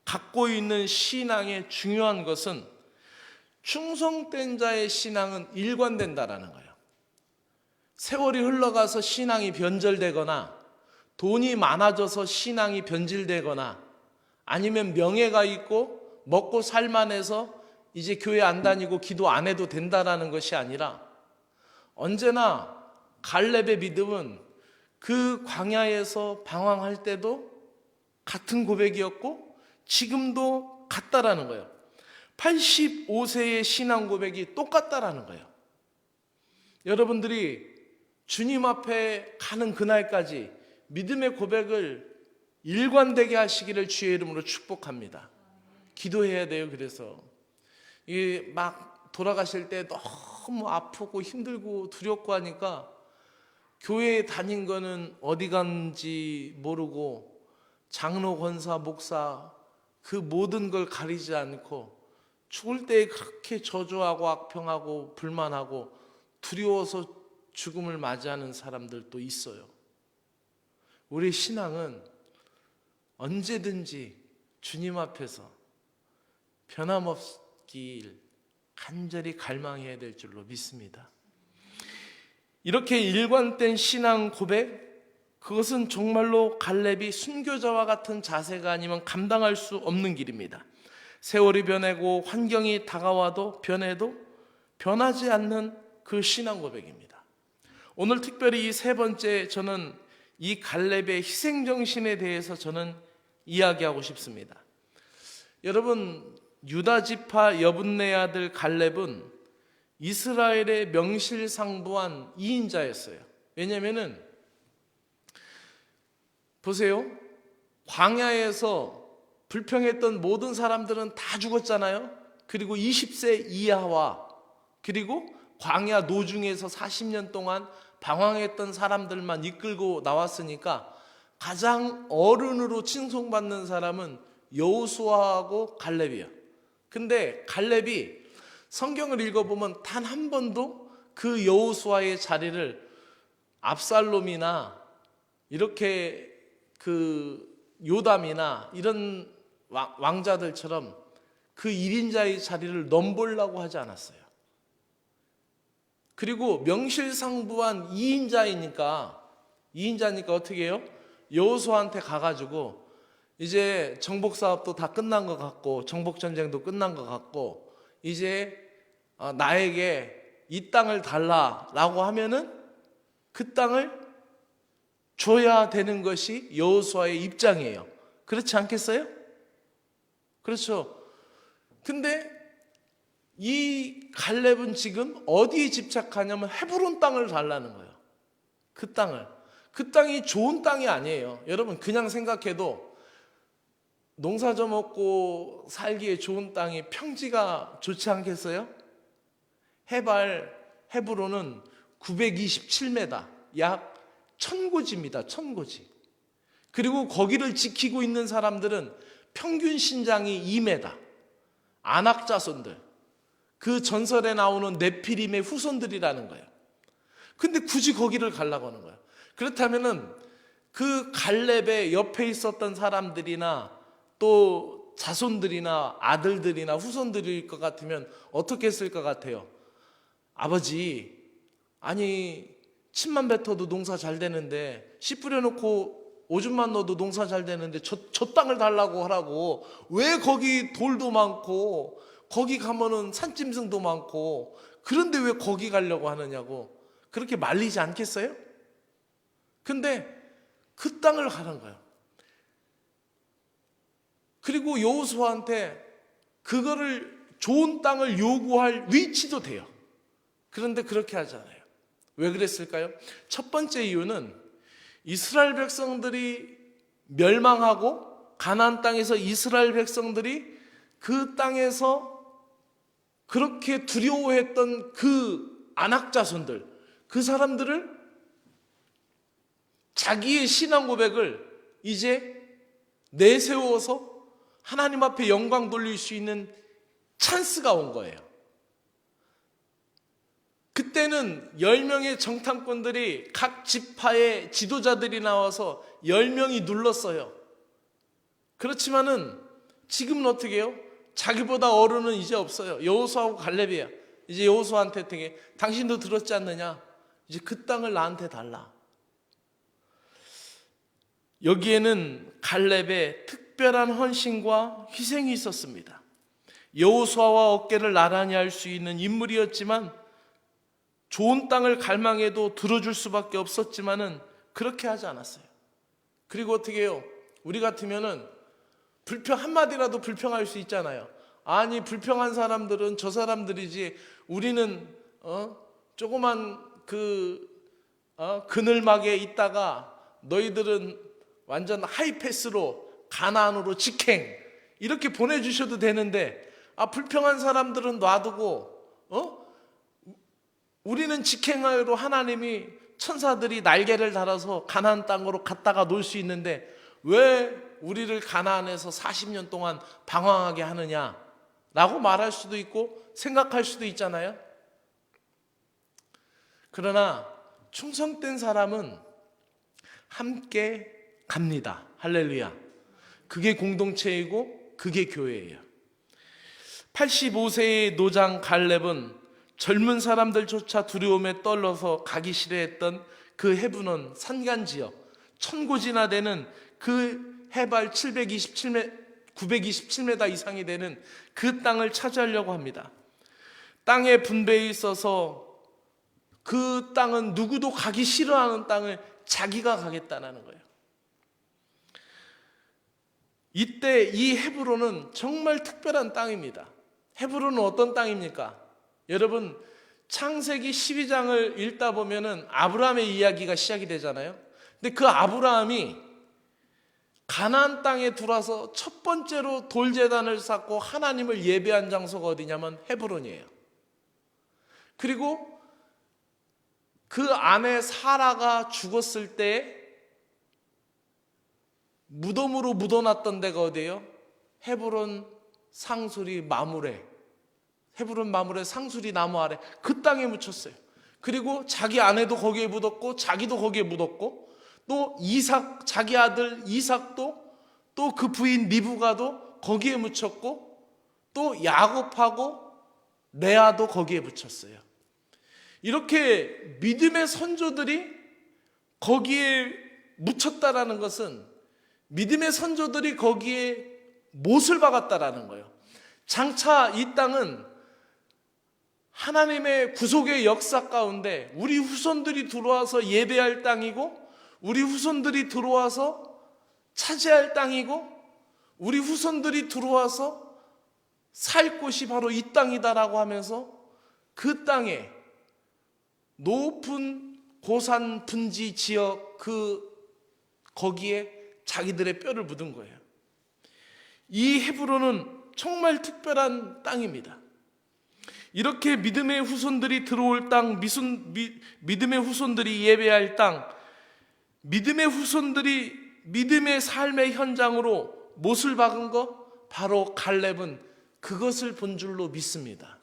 B: 갖고 있는 신앙의 중요한 것은, 충성된 자의 신앙은 일관된다라는 거예요. 세월이 흘러가서 신앙이 변절되거나, 돈이 많아져서 신앙이 변질되거나, 아니면 명예가 있고 먹고 살만해서 이제 교회 안 다니고 기도 안 해도 된다라는 것이 아니라, 언제나 갈렙의 믿음은 그 광야에서 방황할 때도 같은 고백이었고 지금도 같다라는 거예요. 85세의 신앙 고백이 똑같다라는 거예요. 여러분들이 주님 앞에 가는 그날까지 믿음의 고백을 일관되게 하시기를 주의 이름으로 축복합니다. 기도해야 돼요. 그래서 이게 막 돌아가실 때 너무 아프고 힘들고 두렵고 하니까 교회에 다닌 거는 어디 간지 모르고 장로, 권사, 목사 그 모든 걸 가리지 않고 죽을 때 그렇게 저주하고 악평하고 불만하고 두려워서 죽음을 맞이하는 사람들도 있어요. 우리 신앙은 언제든지 주님 앞에서 변함없길 간절히 갈망해야 될 줄로 믿습니다. 이렇게 일관된 신앙 고백, 그것은 정말로 갈렙이 순교자와 같은 자세가 아니면 감당할 수 없는 길입니다. 세월이 변하고 환경이 다가와도 변해도 변하지 않는 그 신앙 고백입니다. 오늘 특별히 이 세 번째, 저는 이 갈렙의 희생정신에 대해서 저는 이야기하고 싶습니다. 여러분, 유다 지파 여분네 아들 갈렙은 이스라엘의 명실상부한 2인자였어요. 왜냐하면 보세요, 광야에서 불평했던 모든 사람들은 다 죽었잖아요. 그리고 20세 이하와 그리고 광야 노중에서 40년 동안 방황했던 사람들만 이끌고 나왔으니까 가장 어른으로 칭송받는 사람은 여호수아하고 갈렙이에요. 근데 갈렙이 성경을 읽어보면 단 한 번도 그 여호수아의 자리를 압살롬이나 이렇게 그 요담이나 이런 왕자들처럼 그 1인자의 자리를 넘보려고 하지 않았어요. 그리고 명실상부한 2인자니까 어떻게 해요? 여호수아한테 가가지고 이제 정복 사업도 다 끝난 것 같고 정복 전쟁도 끝난 것 같고 이제 나에게 이 땅을 달라라고 하면은 그 땅을 줘야 되는 것이 여호수아의 입장이에요. 그렇지 않겠어요? 그렇죠. 근데 이 갈렙은 지금 어디에 집착하냐면 헤브론 땅을 달라는 거예요. 그 땅을. 그 땅이 좋은 땅이 아니에요. 여러분 그냥 생각해도 농사 져먹고 살기에 좋은 땅이 평지가 좋지 않겠어요? 해발 헤브론은 927m, 약 1000고지입니다. 1000고지. 그리고 거기를 지키고 있는 사람들은 평균 신장이 2m. 아낙 자손들. 그 전설에 나오는 네피림의 후손들이라는 거예요. 근데 굳이 거기를 가려고 하는 거예요. 그렇다면은 그 갈렙의 옆에 있었던 사람들이나 또 자손들이나 아들들이나 후손들일 것 같으면 어떻게 했을 것 같아요? 아버지, 아니 침만 뱉어도 농사 잘 되는데 씨 뿌려놓고 오줌만 넣어도 농사 잘 되는데 저 땅을 달라고 하라고, 왜 거기 돌도 많고 거기 가면은 산짐승도 많고 그런데 왜 거기 가려고 하느냐고 그렇게 말리지 않겠어요? 근데 그 땅을 가는 거예요. 그리고 여호수아한테 그거를 좋은 땅을 요구할 위치도 돼요. 그런데 그렇게 하잖아요. 왜 그랬을까요? 첫 번째 이유는 이스라엘 백성들이 멸망하고 가나안 땅에서 이스라엘 백성들이 그 땅에서 그렇게 두려워했던 그 안악 자손들, 그 사람들을 자기의 신앙 고백을 이제 내세워서 하나님 앞에 영광 돌릴 수 있는 찬스가 온 거예요. 그때는 10명의 정탐꾼들이 각 지파의 지도자들이 나와서 10명이 눌렀어요. 그렇지만은 지금은 어떻게 해요? 자기보다 어른은 이제 없어요. 여호수아하고 갈렙이야. 이제 여호수아한테 되게 당신도 들었지 않느냐? 이제 그 땅을 나한테 달라. 여기에는 갈렙의 특별한 헌신과 희생이 있었습니다. 여호수아와 어깨를 나란히 할 수 있는 인물이었지만 좋은 땅을 갈망해도 들어줄 수밖에 없었지만은 그렇게 하지 않았어요. 그리고 어떻게 해요? 우리 같으면은 한마디라도 불평할 수 있잖아요. 아니, 불평한 사람들은 저 사람들이지, 우리는 조그만 그늘막에 있다가 너희들은 완전 하이패스로 가나안으로 직행 이렇게 보내주셔도 되는데, 불평한 사람들은 놔두고 우리는 직행하여도 하나님이 천사들이 날개를 달아서 가나안 땅으로 갔다가 놀 수 있는데 왜 우리를 가나안에서 40년 동안 방황하게 하느냐라고 말할 수도 있고 생각할 수도 있잖아요. 그러나 충성된 사람은 함께 갑니다. 할렐루야. 그게 공동체이고 그게 교회예요. 85세의 노장 갈렙은 젊은 사람들조차 두려움에 떨려서 가기 싫어했던 그 헤브론 산간지역, 천고지나 되는 그 해발 927m 이상이 되는 그 땅을 차지하려고 합니다. 땅의 분배에 있어서 그 땅은 누구도 가기 싫어하는 땅을 자기가 가겠다는 거예요. 이때 이 헤브론은 정말 특별한 땅입니다. 헤브론은 어떤 땅입니까? 여러분, 창세기 12장을 읽다 보면은 아브라함의 이야기가 시작이 되잖아요. 근데 그 아브라함이 가나안 땅에 들어와서 첫 번째로 돌제단을 쌓고 하나님을 예배한 장소가 어디냐면 헤브론이에요. 그리고 그 아내 사라가 죽었을 때 무덤으로 묻어놨던 데가 어디예요? 헤브론 상수리 마므레. 헤브론 마므레 상수리 나무 아래 그 땅에 묻혔어요. 그리고 자기 아내도 거기에 묻었고 자기도 거기에 묻었고 또 이삭, 자기 아들 이삭도 또 그 부인 리브가도 거기에 묻혔고 또 야곱하고 레아도 거기에 묻혔어요. 이렇게 믿음의 선조들이 거기에 묻혔다라는 것은 믿음의 선조들이 거기에 못을 박았다라는 거예요. 장차 이 땅은 하나님의 구속의 역사 가운데 우리 후손들이 들어와서 예배할 땅이고, 우리 후손들이 들어와서 차지할 땅이고, 우리 후손들이 들어와서 살 곳이 바로 이 땅이다라고 하면서 그 땅에 높은 고산 분지 지역 거기에 자기들의 뼈를 묻은 거예요. 이 헤브론은 정말 특별한 땅입니다. 이렇게 믿음의 후손들이 들어올 땅, 믿음의 후손들이 예배할 땅, 믿음의 후손들이 믿음의 삶의 현장으로 못을 박은 거, 바로 갈렙은 그것을 본 줄로 믿습니다.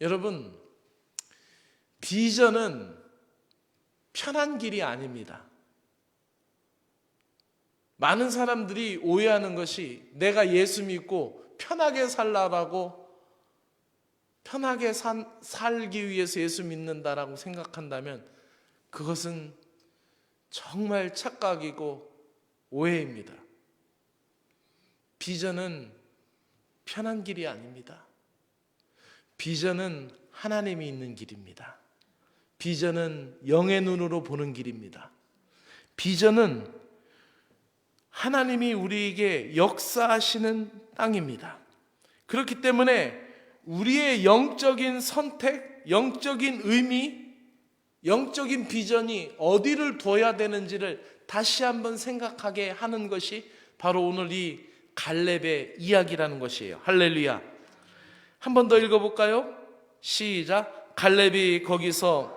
B: 여러분, 비전은 편한 길이 아닙니다. 많은 사람들이 오해하는 것이 내가 예수 믿고 편하게 살라라고, 편하게 살기 위해서 예수 믿는다라고 생각한다면 그것은 정말 착각이고 오해입니다. 비전은 편한 길이 아닙니다. 비전은 하나님이 있는 길입니다. 비전은 영의 눈으로 보는 길입니다. 비전은 하나님이 우리에게 역사하시는 땅입니다. 그렇기 때문에 우리의 영적인 선택, 영적인 의미, 영적인 비전이 어디를 둬야 되는지를 다시 한번 생각하게 하는 것이 바로 오늘 이 갈렙의 이야기라는 것이에요. 할렐루야. 한 번 더 읽어볼까요? 시작. 갈렙이 거기서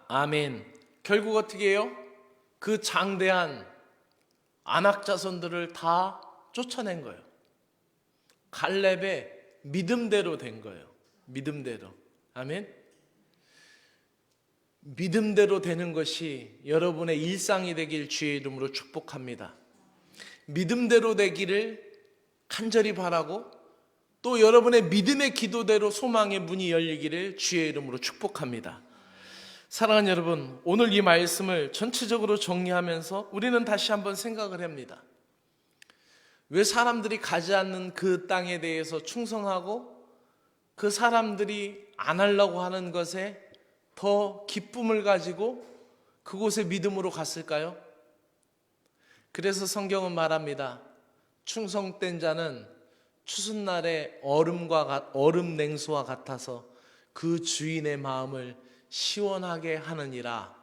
B: 아멘. 결국 어떻게 해요? 그 장대한 아낙 자손들을 다 쫓아낸 거예요. 갈렙의 믿음대로 된 거예요. 믿음대로. 아멘. 믿음대로 되는 것이 여러분의 일상이 되길 주의 이름으로 축복합니다. 믿음대로 되기를 간절히 바라고, 또 여러분의 믿음의 기도대로 소망의 문이 열리기를 주의 이름으로 축복합니다. 사랑하는 여러분, 오늘 이 말씀을 전체적으로 정리하면서 우리는 다시 한번 생각을 합니다. 왜 사람들이 가지 않는 그 땅에 대해서 충성하고 그 사람들이 안 하려고 하는 것에 더 기쁨을 가지고 그곳에 믿음으로 갔을까요? 그래서 성경은 말합니다. 충성된 자는 추순날의 얼음 냉수와 같아서 그 주인의 마음을 시원하게 하느니라.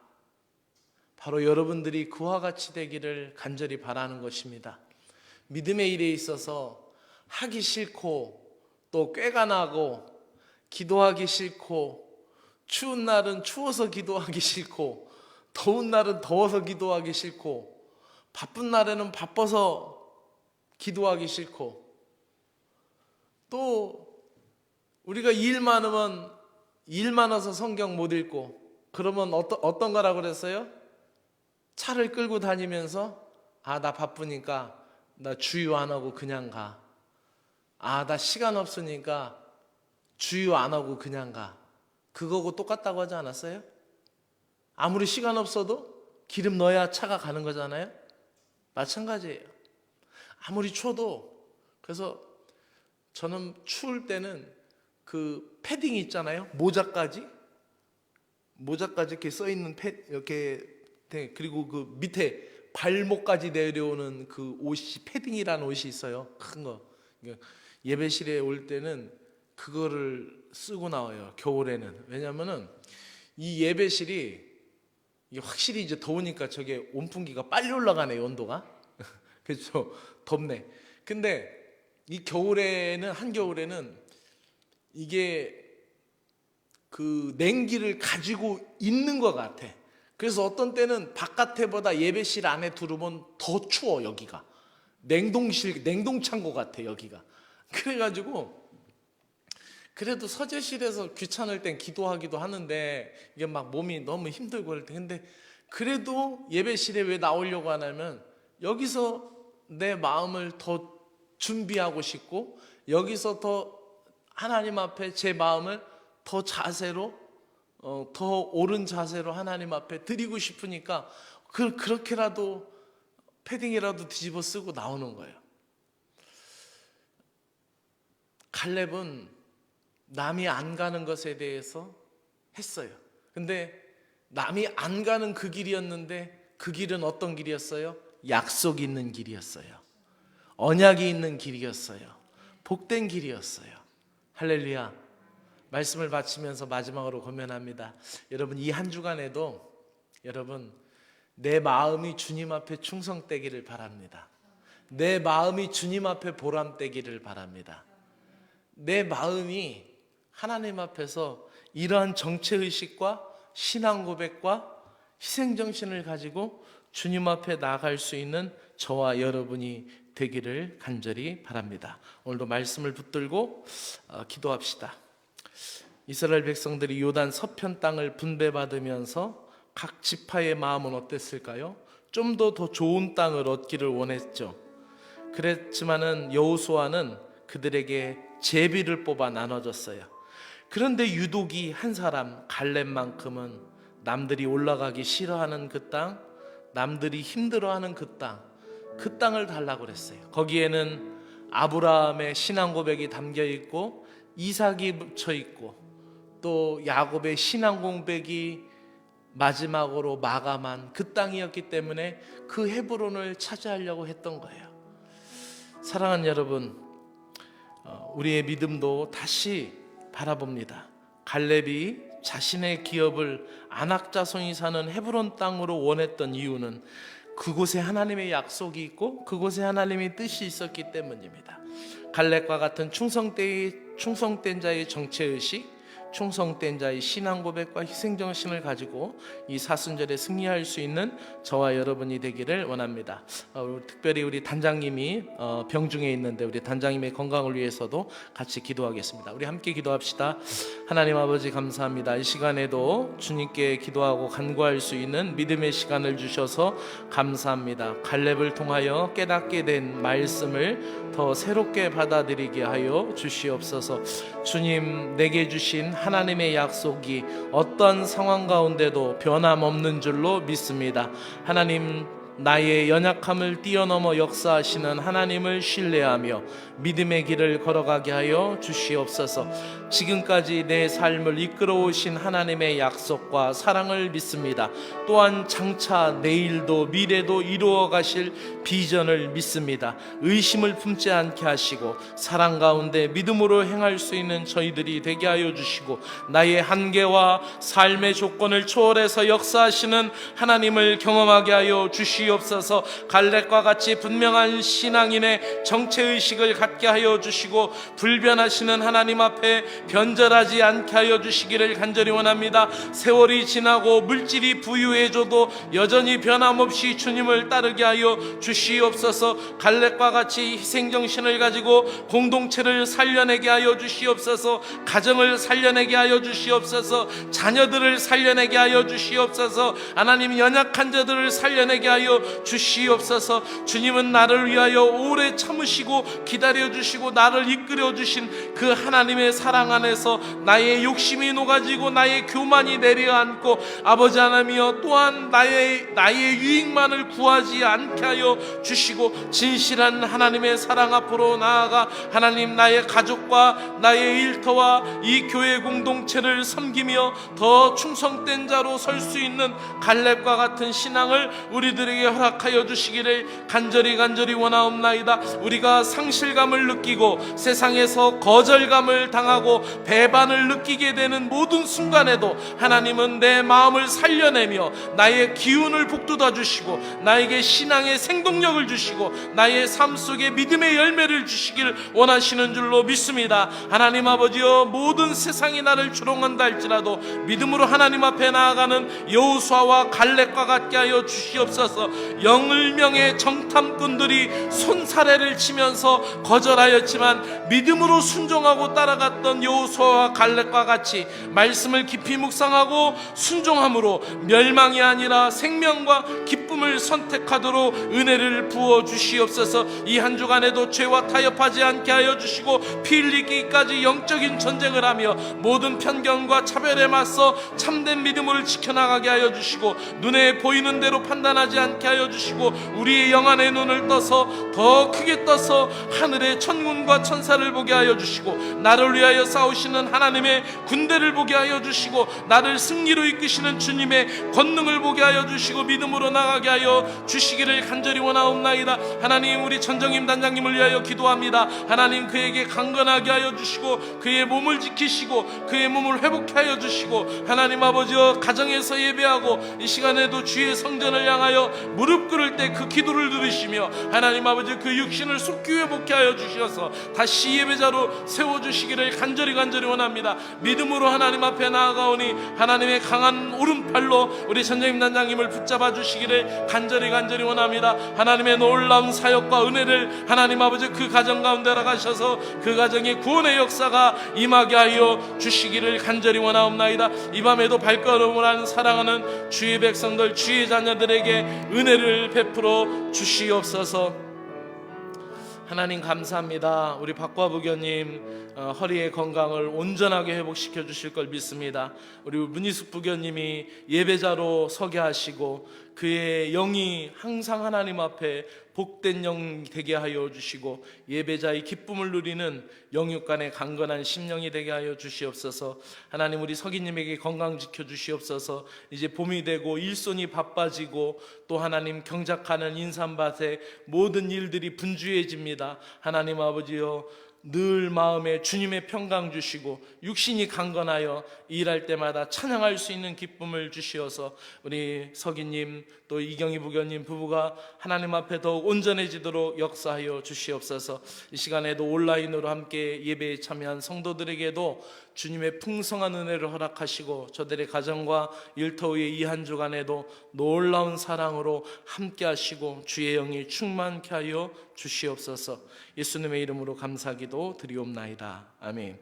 B: 바로 여러분들이 그와 같이 되기를 간절히 바라는 것입니다. 믿음의 일에 있어서 하기 싫고 또 꾀가 나고 기도하기 싫고, 추운 날은 추워서 기도하기 싫고 더운 날은 더워서 기도하기 싫고, 바쁜 날에는 바빠서 기도하기 싫고, 또 우리가 일 많으면 일 많아서 성경 못 읽고, 그러면 어떤 거라고 그랬어요? 차를 끌고 다니면서 나 바쁘니까 나 주유 안 하고 그냥 가. 나 시간 없으니까 주유 안 하고 그냥 가. 그거고 똑같다고 하지 않았어요? 아무리 시간 없어도 기름 넣어야 차가 가는 거잖아요. 마찬가지예요. 아무리 추워도. 그래서 저는 추울 때는 그 패딩 있잖아요. 모자까지 이렇게 써 있는 이렇게, 그리고 그 밑에 발목까지 내려오는 그 옷이, 패딩이라는 옷이 있어요. 큰 거. 예배실에 올 때는 그거를 쓰고 나와요. 겨울에는. 왜냐면은 이 예배실이 이게 확실히 이제 더우니까 저게 온풍기가 빨리 올라가네, 온도가. 그렇죠. 덥네. 근데 이 겨울에는, 한겨울에는 이게 그 냉기를 가지고 있는 것 같아. 그래서 어떤 때는 바깥에보다 예배실 안에 들어오면 더 추워. 여기가 냉동창고 같아, 여기가. 그래가지고 그래도 서재실에서 귀찮을 땐 기도하기도 하는데, 이게 막 몸이 너무 힘들고 그럴 때, 근데 그래도 예배실에 왜 나오려고 하냐면 여기서 내 마음을 더 준비하고 싶고, 여기서 더 하나님 앞에 제 마음을 더 자세로, 더 옳은 자세로 하나님 앞에 드리고 싶으니까 그렇게라도 패딩이라도 뒤집어 쓰고 나오는 거예요. 갈렙은 남이 안 가는 것에 대해서 했어요. 근데 남이 안 가는 그 길이었는데 그 길은 어떤 길이었어요? 약속이 있는 길이었어요. 언약이 있는 길이었어요. 복된 길이었어요. 할렐루야. 말씀을 마치면서 마지막으로 고면합니다. 여러분, 이 한 주간에도 여러분, 내 마음이 주님 앞에 충성되기를 바랍니다. 내 마음이 주님 앞에 보람되기를 바랍니다. 내 마음이 하나님 앞에서 이러한 정체의식과 신앙 고백과 희생정신을 가지고 주님 앞에 나아갈 수 있는 저와 여러분이 되기를 간절히 바랍니다. 오늘도 말씀을 붙들고 기도합시다. 이스라엘 백성들이 요단 서편 땅을 분배받으면서 각 지파의 마음은 어땠을까요? 좀 더 좋은 땅을 얻기를 원했죠. 그랬지만은 여호수아는 그들에게 제비를 뽑아 나눠줬어요. 그런데 유독이 한 사람, 갈렙만큼은 남들이 올라가기 싫어하는 그 땅, 남들이 힘들어하는 그 땅을 달라고 그랬어요. 거기에는 아브라함의 신앙 고백이 담겨 있고 이삭이 묻혀 있고 또 야곱의 신앙 고백이 마지막으로 마감한 그 땅이었기 때문에 그 헤브론을 차지하려고 했던 거예요. 사랑하는 여러분, 우리의 믿음도 다시 바라봅니다. 갈렙이 자신의 기업을 아낙 자손이 사는 헤브론 땅으로 원했던 이유는 그곳에 하나님의 약속이 있고 그곳에 하나님의 뜻이 있었기 때문입니다. 갈렙과 같은 충성된 자의 정체의식, 충성된 자의 신앙 고백과 희생정신을 가지고 이 사순절에 승리할 수 있는 저와 여러분이 되기를 원합니다. 특별히 우리 단장님이 병중에 있는데 우리 단장님의 건강을 위해서도 같이 기도하겠습니다. 우리 함께 기도합시다. 하나님 아버지 감사합니다. 이 시간에도 주님께 기도하고 간구할 수 있는 믿음의 시간을 주셔서 감사합니다. 갈렙을 통하여 깨닫게 된 말씀을 더 새롭게 받아들이게 하여 주시옵소서. 주님, 내게 주신 하나님의 약속이 어떤 상황 가운데도 변함없는 줄로 믿습니다. 하나님, 나의 연약함을 뛰어넘어 역사하시는 하나님을 신뢰하며 믿음의 길을 걸어가게 하여 주시옵소서. 지금까지 내 삶을 이끌어 오신 하나님의 약속과 사랑을 믿습니다. 또한 장차 내일도 미래도 이루어 가실 비전을 믿습니다. 의심을 품지 않게 하시고 사랑 가운데 믿음으로 행할 수 있는 저희들이 되게 하여 주시고, 나의 한계와 삶의 조건을 초월해서 역사하시는 하나님을 경험하게 하여 주시옵소서. 갈렙과 같이 분명한 신앙인의 정체의식을 갖게 하여 주시고 불변하시는 하나님 앞에 변절하지 않게 하여 주시기를 간절히 원합니다. 세월이 지나고 물질이 부유해져도 여전히 변함없이 주님을 따르게 하여 주시옵소서. 갈렙과 같이 희생정신을 가지고 공동체를 살려내게 하여 주시옵소서. 가정을 살려내게 하여 주시옵소서. 자녀들을 살려내게 하여 주시옵소서. 하나님, 연약한 자들을 살려내게 하여 주시옵소서. 주님은 나를 위하여 오래 참으시고 기다려주시고 나를 이끌어주신 그 하나님의 사랑 안에서 나의 욕심이 녹아지고 나의 교만이 내려앉고, 아버지 하나님이여, 또한 나의 유익만을 구하지 않게 하여 주시고 진실한 하나님의 사랑 앞으로 나아가 하나님, 나의 가족과 나의 일터와 이 교회 공동체를 섬기며 더 충성된 자로 설 수 있는 갈렙과 같은 신앙을 우리들에게 허락하여 주시기를 간절히 원하옵나이다. 우리가 상실감을 느끼고 세상에서 거절감을 당하고 배반을 느끼게 되는 모든 순간에도 하나님은 내 마음을 살려내며 나의 기운을 북돋아 주시고 나에게 신앙의 생동력을 주시고 나의 삶 속에 믿음의 열매를 주시길 원하시는 줄로 믿습니다. 하나님 아버지여, 모든 세상이 나를 조롱한다 할지라도 믿음으로 하나님 앞에 나아가는 여호수아와 갈렙과 같게 하여 주시옵소서. 영을명의 정탐꾼들이 손사래를 치면서 거절하였지만 믿음으로 순종하고 따라갔던 여호수아와 갈렙과 같이 말씀을 깊이 묵상하고 순종함으로 멸망이 아니라 생명과 기쁨을 선택하도록 은혜를 부어 주시옵소서. 이 한 주간에도 죄와 타협하지 않게 하여 주시고 피 흘리기까지 영적인 전쟁을 하며 모든 편견과 차별에 맞서 참된 믿음을 지켜나가게 하여 주시고 눈에 보이는 대로 판단하지 않게 하여 주시고 우리의 영안의 눈을 떠서 더 크게 떠서 하늘의 천군과 천사를 보게 하여 주시고 나를 위하여 싸우시는 하나님의 군대를 보게 하여 주시고 나를 승리로 이끄시는 주님의 권능을 보게 하여 주시고 믿음으로 나가게 하여 주시기를 간절히 원하옵나이다. 하나님, 우리 전정임 단장님을 위하여 기도합니다. 하나님, 그에게 강건하게 하여 주시고 그의 몸을 지키시고 그의 몸을 회복하게 하여 주시고, 하나님 아버지여, 가정에서 예배하고 이 시간에도 주의 성전을 향하여 무릎 꿇을 때 그 기도를 들으시며 하나님 아버지, 그 육신을 속히 회복케 하여 주셔서 다시 예배자로 세워주시기를 간절히 원합니다. 믿음으로 하나님 앞에 나아가오니 하나님의 강한 오른팔로 우리 전정임 단장님을 붙잡아 주시기를 간절히 원합니다. 하나님의 놀라운 사역과 은혜를 하나님 아버지, 그 가정 가운데 나가셔서 그 가정의 구원의 역사가 임하게 하여 주시기를 간절히 원하옵나이다. 이 밤에도 발걸음을 하는 사랑하는 주의 백성들, 주의 자녀들에게 은혜를 베풀어 주시옵소서. 하나님 감사합니다. 우리 박과 부교님 허리의 건강을 온전하게 회복시켜 주실 걸 믿습니다. 우리 문희숙 부교님이 예배자로 서게 하시고 그의 영이 항상 하나님 앞에 복된 영 되게 하여 주시고 예배자의 기쁨을 누리는 영육간의 강건한 심령이 되게 하여 주시옵소서. 하나님, 우리 서기님에게 건강 지켜 주시옵소서. 이제 봄이 되고 일손이 바빠지고 또 하나님 경작하는 인삼밭에 모든 일들이 분주해집니다. 하나님 아버지여, 늘 마음에 주님의 평강 주시고 육신이 강건하여 일할 때마다 찬양할 수 있는 기쁨을 주시어서 우리 서기님 또 이경희 부교님 부부가 하나님 앞에 더욱 온전해지도록 역사하여 주시옵소서. 이 시간에도 온라인으로 함께 예배에 참여한 성도들에게도 주님의 풍성한 은혜를 허락하시고 저들의 가정과 일터의 이 한 주간에도 놀라운 사랑으로 함께 하시고 주의 영이 충만케 하여 주시옵소서. 예수님의 이름으로 감사기도 드리옵나이다. 아멘.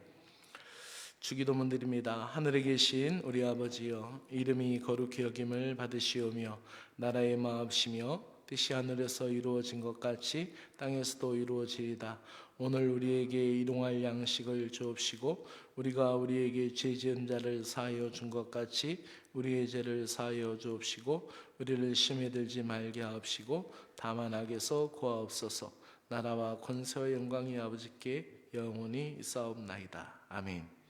B: 주기도문 드립니다. 하늘에 계신 우리 아버지여, 이름이 거룩히 여김을 받으시오며 나라의 마옵시며 뜻이 하늘에서 이루어진 것 같이 땅에서도 이루어지이다. 오늘 우리에게 일용할 양식을 주옵시고 우리가 우리에게 죄 지은 자를 사하여 준 것 같이 우리의 죄를 사하여 주옵시고 우리를 시험에 들지 말게 하옵시고 다만 악에서 구하옵소서. 나라와 권세와 영광이 아버지께 영원히 있사옵나이다. 아멘.